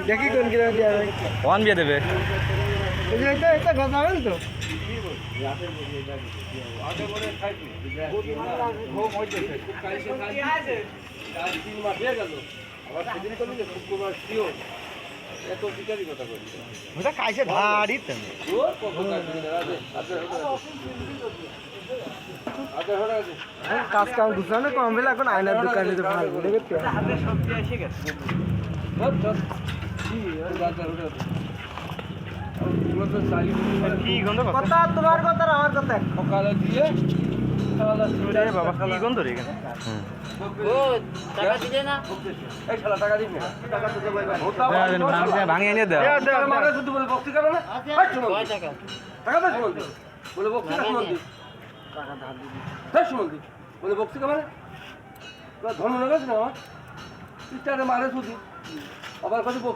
দেখি কোন কিনা দেওয়া যায়। ওয়ান বিয়ে দেবে এই যে এটা গজাবেন তো ওটা কাইছে ভারী কাজ কাম গুছানো কম বেলা এখন আয়নার দোকানে তো ভালো দেখতে কথা তোমার কথা আর আমার কথা সকালে দিয়ে বাবা কি গন্ধ রে এখানে টাকা দিলে না এই শালা টাকা দিবি না টাকা তো দেবই ভাঙিয়ে এনে দাও মারা শুধু বলে বক্তি করে না কয় টাকা টাকা দাও শুনুন বলে বক্তি করে শুনুন টাকা ধার দিবি তাই শুনুন বলে বক্তি করে ধন্য না গেছে না আমার তুই মারে শুধু আবার কত